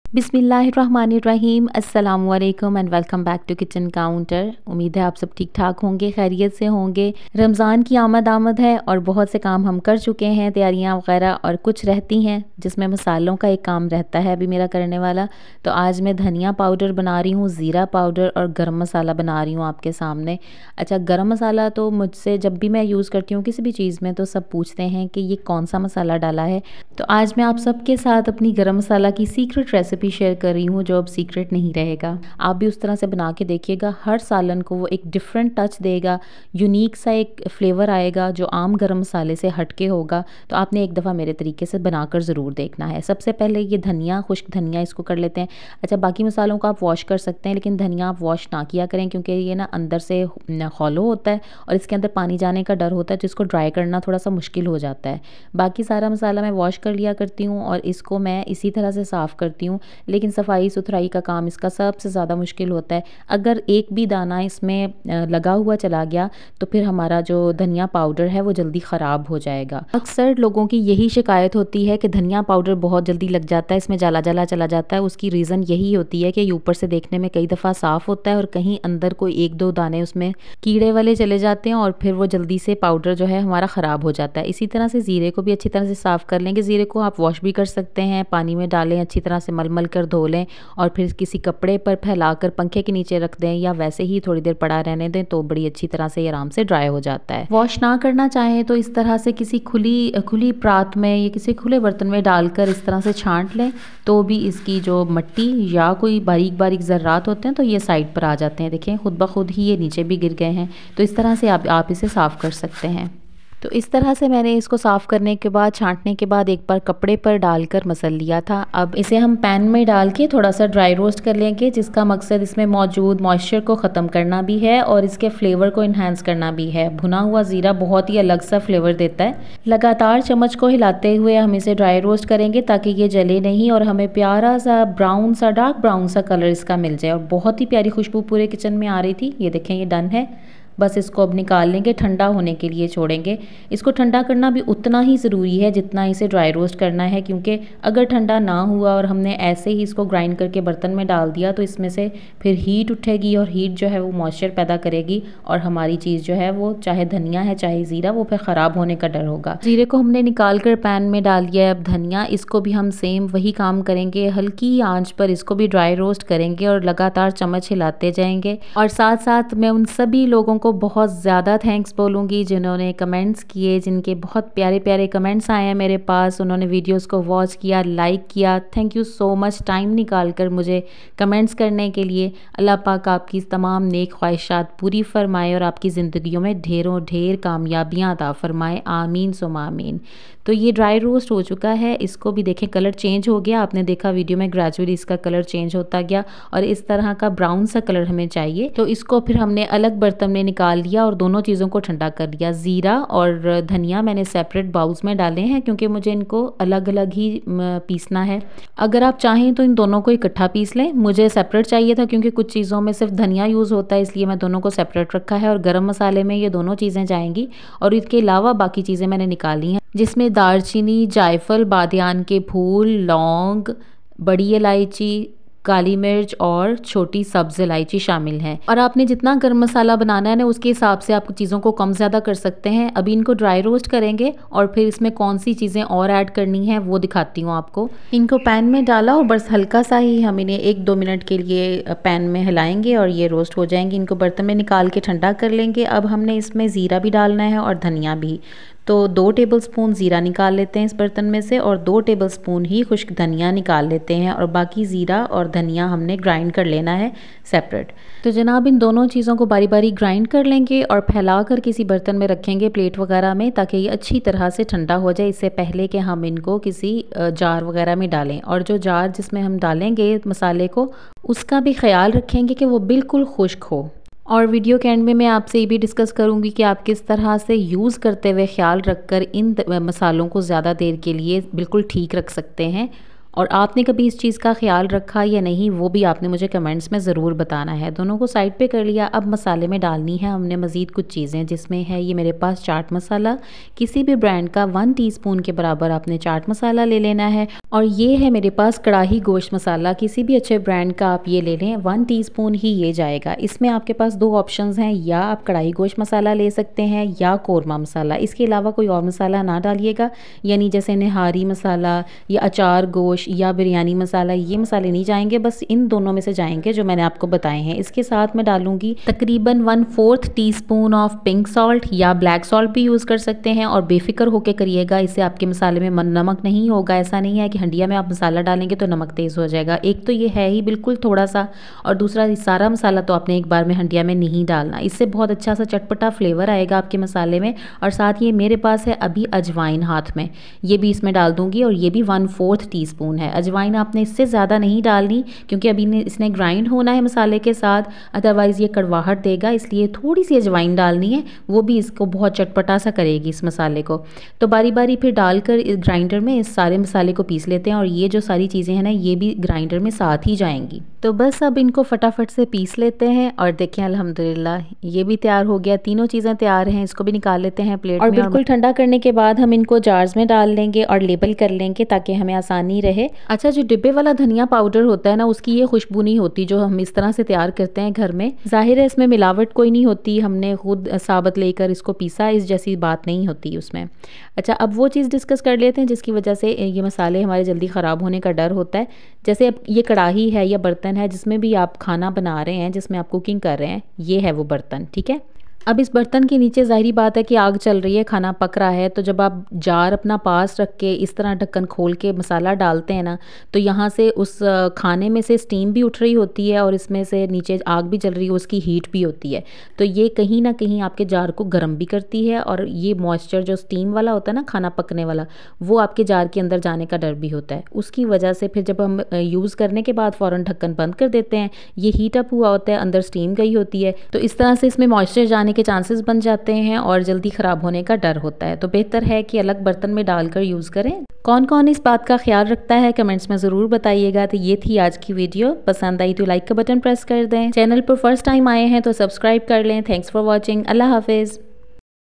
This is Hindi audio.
बिस्मिल्लाहिर्रहमानिर्रहीम, अस्सलामुअलैकुम and welcome back to kitchen counter. उम्मीद है आप सब ठीक ठाक होंगे, खैरियत से होंगे। रमज़ान की आमद है और बहुत से काम हम कर चुके हैं, तैयारियां वगैरह, और कुछ रहती हैं जिसमें मसालों का एक काम रहता है अभी मेरा करने वाला। तो आज मैं धनिया पाउडर बना रही हूँ, ज़ीरा पाउडर और गरम मसाला बना रही हूँ आपके सामने। अच्छा, गरम मसाला तो मुझसे जब भी मैं यूज़ करती हूँ किसी भी चीज़ में तो सब पूछते हैं कि ये कौन सा मसाला डाला है। तो आज मैं आप सबके साथ अपनी गरम मसाला की सीक्रेट रेसिपी शेयर कर रही हूँ, जो अब सीक्रेट नहीं रहेगा। आप भी उस तरह से बना के देखिएगा, हर सालन को वो एक डिफरेंट टच देगा, यूनिक सा एक फ्लेवर आएगा जो आम गरम मसाले से हटके होगा। तो आपने एक दफ़ा मेरे तरीके से बनाकर ज़रूर देखना है। सबसे पहले ये धनिया, खुश्क धनिया, इसको कर लेते हैं। अच्छा, बाकी मसालों को आप वॉश कर सकते हैं, लेकिन धनिया आप वॉश ना किया करें क्योंकि ये ना अंदर से हॉलो होता है और इसके अंदर पानी जाने का डर होता है, जिसको ड्राई करना थोड़ा सा मुश्किल हो जाता है। बाकी सारा मसाला मैं वॉश कर लिया करती हूँ और इसको मैं इसी तरह से साफ़ करती हूँ, लेकिन सफाई सुथराई का काम इसका सबसे ज़्यादा मुश्किल होता है। अगर एक भी दाना इसमें लगा हुआ चला गया तो फिर हमारा जो धनिया पाउडर है वो जल्दी ख़राब हो जाएगा। अक्सर लोगों की यही शिकायत होती है कि धनिया पाउडर बहुत जल्दी लग जाता है, इसमें जला जला चला जाता है। उसकी रीज़न यही होती है कि ये ऊपर से देखने में कई दफ़ा साफ़ होता है और कहीं अंदर कोई एक दो दाने उसमें कीड़े वाले चले जाते हैं और फिर वो जल्दी से पाउडर जो है हमारा ख़राब हो जाता है। इसी तरह से ज़ीरे को भी अच्छी तरह से साफ़ कर लेंगे। ज़ीरे को आप वॉश भी कर सकते हैं, पानी में डालें, अच्छी तरह से मल कर धो लें और फिर किसी कपड़े पर फैलाकर पंखे के नीचे रख दें या वैसे ही थोड़ी देर पड़ा रहने दें तो बड़ी अच्छी तरह से ये आराम से ड्राई हो जाता है। वॉश ना करना चाहें तो इस तरह से किसी खुली प्रात में या किसी खुले बर्तन में डालकर इस तरह से छांट लें तो भी इसकी जो मिट्टी या कोई बारीक बारीक ज़र्रात होते हैं तो ये साइड पर आ जाते हैं। देखें, खुद ब खुद ही ये नीचे भी गिर गए हैं। तो इस तरह से आप इसे साफ़ कर सकते हैं। तो इस तरह से मैंने इसको साफ़ करने के बाद, छांटने के बाद एक बार कपड़े पर डालकर मसल लिया था। अब इसे हम पैन में डाल के थोड़ा सा ड्राई रोस्ट कर लेंगे, जिसका मकसद इसमें मौजूद मॉइस्चर को ख़त्म करना भी है और इसके फ्लेवर को इन्हांस करना भी है। भुना हुआ ज़ीरा बहुत ही अलग सा फ्लेवर देता है। लगातार चम्मच को हिलाते हुए हम इसे ड्राई रोस्ट करेंगे ताकि ये जले नहीं और हमें प्यारा सा ब्राउन सा, डार्क ब्राउन सा कलर इसका मिल जाए। और बहुत ही प्यारी खुशबू पूरे किचन में आ रही थी। ये देखें, ये डन है। बस इसको अब निकाल लेंगे, ठंडा होने के लिए छोड़ेंगे। इसको ठंडा करना भी उतना ही ज़रूरी है जितना इसे ड्राई रोस्ट करना है, क्योंकि अगर ठंडा ना हुआ और हमने ऐसे ही इसको ग्राइंड करके बर्तन में डाल दिया तो इसमें से फिर हीट उठेगी और हीट जो है वो मॉइस्चर पैदा करेगी और हमारी चीज़ जो है वो, चाहे धनिया है चाहे ज़ीरा, वो फिर ख़राब होने का डर होगा। ज़ीरे को हमने निकाल कर पैन में डाल दिया है। अब धनिया, इसको भी हम सेम वही काम करेंगे, हल्की आँच पर इसको भी ड्राई रोस्ट करेंगे और लगातार चम्मच हिलाते जाएंगे। और साथ साथ मैं उन सभी लोगों को बहुत ज़्यादा थैंक्स बोलूँगी जिन्होंने कमेंट्स किए, जिनके बहुत प्यारे प्यारे कमेंट्स आए हैं मेरे पास। उन्होंने वीडियोस को वॉच किया, लाइक किया। Thank you so much, time निकाल कर मुझे कमेंट्स करने के लिए। अल्लाह पाक आपकी तमाम नेक ख्वाहिशात पूरी फरमाए और आपकी ज़िंदगियों में ढेरों ढेर कामयाबियाँ अता फरमाए। आमीन सुम्मा आमीन। तो ये ड्राई रोस्ट हो चुका है। इसको भी देखें, कलर चेंज हो गया। आपने देखा वीडियो में ग्रेजुअली इसका कलर चेंज होता गया और इस तरह का ब्राउन सा कलर हमें चाहिए। तो इसको फिर हमने अलग बर्तन में निकाल लिया और दोनों चीज़ों को ठंडा कर लिया। ज़ीरा और धनिया मैंने सेपरेट बाउल्स में डाले हैं क्योंकि मुझे इनको अलग अलग ही पीसना है। अगर आप चाहें तो इन दोनों को इकट्ठा पीस लें। मुझे सेपरेट चाहिए था क्योंकि कुछ चीज़ों में सिर्फ धनिया यूज़ होता है, इसलिए मैं दोनों को सेपरेट रखा है। और गरम मसाले में ये दोनों चीज़ें जाएंगी और इसके अलावा बाकी चीज़ें मैंने निकाली हैं, जिसमें दालचीनी, जायफल, बादियान के फूल, लौंग, बड़ी इलायची, काली मिर्च और छोटी सब्ज़ इलायची शामिल है। और आपने जितना गर्म मसाला बनाना है ना, उसके हिसाब से आप चीज़ों को कम ज़्यादा कर सकते हैं। अभी इनको ड्राई रोस्ट करेंगे और फिर इसमें कौन सी चीज़ें और ऐड करनी है वो दिखाती हूँ आपको। इनको पैन में डाला और बस हल्का सा ही हम इन्हें 1-2 मिनट के लिए पैन में हिलाएंगे और ये रोस्ट हो जाएंगे। इनको बर्तन में निकाल के ठंडा कर लेंगे। अब हमने इसमें ज़ीरा भी डालना है और धनिया भी। तो 2 टेबलस्पून ज़ीरा निकाल लेते हैं इस बर्तन में से और 2 टेबलस्पून ही खुश्क धनिया निकाल लेते हैं और बाकी ज़ीरा और धनिया हमने ग्राइंड कर लेना है सेपरेट। तो जनाब, इन दोनों चीज़ों को बारी बारी ग्राइंड कर लेंगे और फैला कर किसी बर्तन में रखेंगे, प्लेट वगैरह में, ताकि ये अच्छी तरह से ठंडा हो जाए, इससे पहले कि हम इनको किसी जार वगैरह में डालें। और जो जार जिसमें हम डालेंगे मसाले को, उसका भी ख्याल रखेंगे कि वो बिल्कुल खुश्क हो। और वीडियो के एंड में मैं आपसे ये भी डिस्कस करूंगी कि आप किस तरह से यूज़ करते हुए ख्याल रखकर इन मसालों को ज़्यादा देर के लिए बिल्कुल ठीक रख सकते हैं और आपने कभी इस चीज़ का ख्याल रखा या नहीं, वो भी आपने मुझे कमेंट्स में ज़रूर बताना है। दोनों को साइड पे कर लिया। अब मसाले में डालनी है हमने मज़ीद कुछ चीज़ें, जिसमें है ये मेरे पास चाट मसाला, किसी भी ब्रांड का 1 टीस्पून के बराबर आपने चाट मसाला ले लेना है। और ये है मेरे पास कढ़ाई गोश्त मसाला, किसी भी अच्छे ब्रांड का आप ये ले लें, 1 टीस्पून ही ये जाएगा। इसमें आपके पास 2 ऑप्शंस हैं, या आप कढ़ाई गोश्त मसाला ले सकते हैं या कोरमा मसाला। इसके अलावा कोई और मसाला ना डालिएगा, यानी जैसे निहारी मसाला या अचार गोश्त या बिरयानी मसाला, ये मसाले नहीं जाएंगे, बस इन दोनों में से जाएंगे जो मैंने आपको बताए हैं। इसके साथ मैं डालूंगी तकरीबन 1/4 टीस्पून ऑफ पिंक सॉल्ट, या ब्लैक सॉल्ट भी यूज़ कर सकते हैं। और बेफिक्र होकर करिएगा, इससे आपके मसाले में नमक नहीं होगा। ऐसा नहीं है कि हंडिया में आप मसाला डालेंगे तो नमक तेज़ हो जाएगा। एक तो ये है ही बिल्कुल थोड़ा सा, और दूसरा सारा मसाला तो आपने एक बार में हंडिया में नहीं डालना। इससे बहुत अच्छा सा चटपटा फ्लेवर आएगा आपके मसाले में। और साथ ये मेरे पास है अभी अजवाइन हाथ में, ये भी इसमें डाल दूंगी, और ये भी 1/4 टीस्पून है। अजवाइन आपने इससे ज़्यादा नहीं डालनी, क्योंकि अभी इसने ग्राइंड होना है मसाले के साथ, अदरवाइज़ ये कड़वाहट देगा, इसलिए थोड़ी सी अजवाइन डालनी है, वो भी इसको बहुत चटपटा सा करेगी इस मसाले को। तो बारी बारी फिर डालकर इस ग्राइंडर में इस सारे मसाले को पीस लेते हैं। और ये जो सारी चीज़ें हैं ना, ये भी ग्राइंडर में साथ ही जाएंगी। तो बस अब इनको फटाफट से पीस लेते हैं। और देखें अल्हम्दुलिल्लाह ये भी तैयार हो गया, तीनों चीज़ें तैयार हैं। इसको भी निकाल लेते हैं प्लेट में, और बिल्कुल ठंडा करने के बाद हम इनको जार्स में डाल लेंगे और लेबल कर लेंगे ताकि हमें आसानी रहे। अच्छा, जो डिब्बे वाला धनिया पाउडर होता है ना, उसकी ये खुशबू नहीं होती जो हम इस तरह से तैयार करते हैं घर में। जाहिर है इसमें मिलावट कोई नहीं होती, हमने खुद साबुत लेकर इसको पीसा, इस जैसी बात नहीं होती उसमें। अच्छा, अब वो चीज़ डिस्कस कर लेते हैं जिसकी वजह से ये मसाले हमारे जल्दी ख़राब होने का डर होता है। जैसे अब ये कढ़ाई है या बर्तन है जिसमें भी आप खाना बना रहे हैं, जिसमें आप कुकिंग कर रहे हैं, ये है वो बर्तन, ठीक है। अब इस बर्तन के नीचे ज़ाहिरी बात है कि आग चल रही है, खाना पक रहा है। तो जब आप जार अपना पास रख के इस तरह ढक्कन खोल के मसाला डालते हैं ना, तो यहाँ से उस खाने में से स्टीम भी उठ रही होती है, और इसमें से नीचे आग भी चल रही है, उसकी हीट भी होती है। तो ये कहीं ना कहीं आपके जार को गर्म भी करती है, और ये मॉइस्चर जो स्टीम वाला होता है ना, खाना पकने वाला, वो आपके जार के अंदर जाने का डर भी होता है। उसकी वजह से फिर जब हम यूज़ करने के बाद फ़ौरन ढक्कन बंद कर देते हैं, ये हीट अप हुआ होता है, अंदर स्टीम गई होती है, तो इस तरह से इसमें मॉइस्चर जाने के चांसेस बन जाते हैं और जल्दी ख़राब होने का डर होता है। तो बेहतर है कि अलग बर्तन में डालकर यूज़ करें। कौन कौन इस बात का ख्याल रखता है कमेंट्स में ज़रूर बताइएगा। तो ये थी आज की वीडियो, पसंद आई तो लाइक का बटन प्रेस कर दें। चैनल पर फर्स्ट टाइम आए हैं तो सब्सक्राइब कर लें। Thanks for watching. अल्लाह हाफिज़।